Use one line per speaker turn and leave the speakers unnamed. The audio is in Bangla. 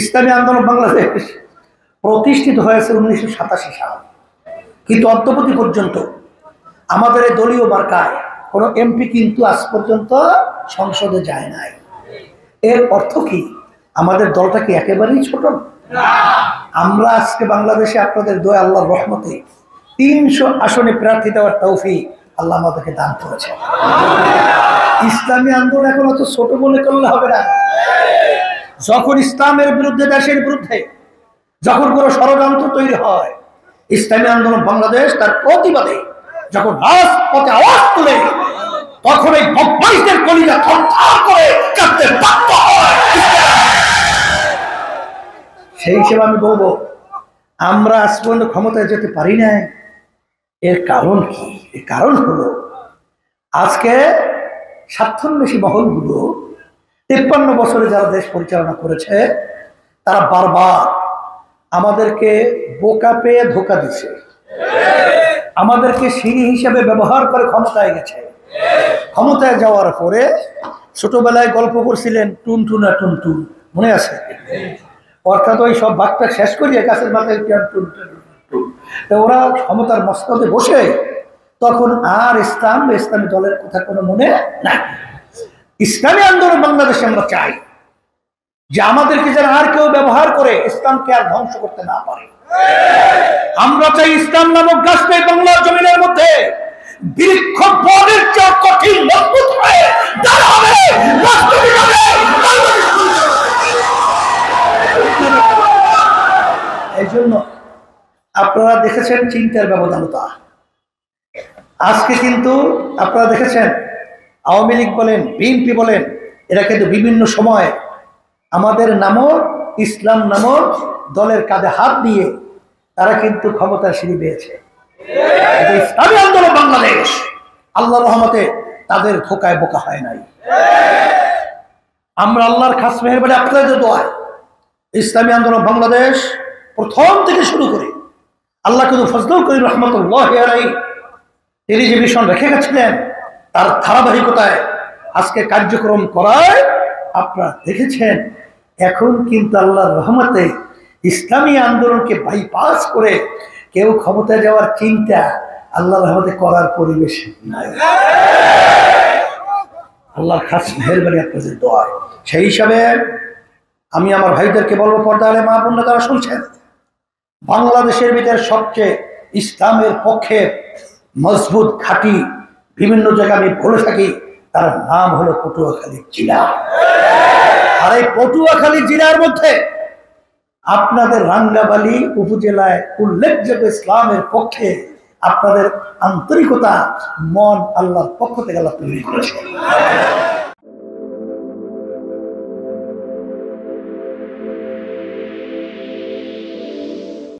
ইসলামী আন্দোলন বাংলাদেশ প্রতিষ্ঠিত হয়েছে 1987 সাল, কিন্তু অদ্যবধি পর্যন্ত আমাদের এই দলীয় মার্কায় কোনো এমপি কিন্তু আজ পর্যন্ত সংসদে যায় নাই। এর অর্থ কি? আমাদের দলটা কি একেবারেই ছোট? আমরা আজকে বাংলাদেশে আপনাদের দোয়া আল্লাহর রহমতে 300 আসনে প্রার্থী দেওয়ার তৌফিক আল্লাহ আমাদেরকে দান করেছেন। ইসলামী আন্দোলন এখন অত ছোট মনে করলে হবে না। যখন ইসলামের বিরুদ্ধে, দেশের বিরুদ্ধে যখন কোনো ষড়যন্ত্র তৈরি হয়, ইসলামী আন্দোলন বাংলাদেশ তার প্রতিবাদে যখন রাজপথে আওয়াজ তুলে, তখন এই বদমাইশদের কলিজা থরথর করে কাঁপতে বাধ্য হয়। সেই হিসেবে আমি বলবো, আমরা আজ পর্যন্ত ক্ষমতায় যেতে পারি না। এর কারণ কি? এর কারণ হলো আজকে স্বার্থান্বেষী মহলগুলো 53 বছরে যারা দেশ পরিচালনা করেছে, তারা বারবার আমাদেরকে বোকা পেয়ে ধোকা দিছে, আমাদেরকে সিঁড়ি হিসেবে ব্যবহার করে ক্ষমতায় গেছে। ক্ষমতায় যাওয়ার পরে ছোটবেলায় গল্প করছিলেন টুনটুনা টুনটুন, মনে আছে? অর্থাৎ ওই সব বাঘটা শেষ করিয়ে গাছের মাথায় তো ওরা ক্ষমতার মস্তদে বসে, তখন আর ইসলামী দলের কথা কোনো মনে নাই। ইসলামী আন্দোলন বাংলাদেশে আমরা চাই যে আমাদেরকে যেন আর কেউ ব্যবহার করে ইসলামকে আর ধ্বংস করতে না পারে। আমরা চাই ইসলাম নামক গাছটা বাংলার জমিনের মধ্যে বৃক্ষ বনের চেয়ে কঠিন মজবুত হয়ে দাঁড়াবে। এই জন্য আপনারা দেখেছেন চিন্তার ব্যবধানতা। আজকে কিন্তু আপনারা দেখেছেন আওয়ামী লীগ বলেন, বিএনপি বলেন, এরা কিন্তু বিভিন্ন সময় আমাদের নামক ইসলাম নামক দলের কাঁধে হাত দিয়ে তারা কিন্তু ক্ষমতার সিঁড়ি পেয়েছে। ইসলামী আন্দোলন বাংলাদেশ আল্লাহর রহমতে তাদের ধোকায় বোকা হয় নাই। আমরা আল্লাহর খাস মেহেরবানি আপনাদের দোয়ায় ইসলামী আন্দোলন বাংলাদেশ প্রথম থেকে শুরু করে আল্লাহ কিন্তু ফজলুল করিম রহমতুল্লাহ আলাইহি তিনি যে মিশন রেখে গেছিলেন, তার ধারাবাহিকতায় আজকে কার্যক্রম করায় আপনারা দেখেছেন এখন কিন্তু আল্লাহর রহমতে ইসলামী আন্দোলনকে বাইপাস করে কেউ ক্ষমতায় যাওয়ার চিন্তা আল্লাহর রহমতে করার পরিবেশ নাই। আল্লাহর খাস মেহেরবানি আপনাদের দোয়া। সেই হিসাবে আমি আমার ভাইদেরকে বলবো, পর্দা আলে মা বোনরা যারা শুনছেন, বাংলাদেশের ভিতরে সবচেয়ে ইসলামের পক্ষে মজবুত ঘাঁটি বিভিন্ন জায়গায় আমি বলে থাকি, তার নাম হলো পটুয়াখালী জেলা। আর এই পটুয়াখালী জেলার মধ্যে আপনাদের রাঙ্গাবালী উপজেলায় উল্লেখযোগ্য ইসলামের পক্ষে আপনাদের আন্তরিকতা, মন আল্লাহর পক্ষ থেকে আল্লাহ তৈরি করেছে।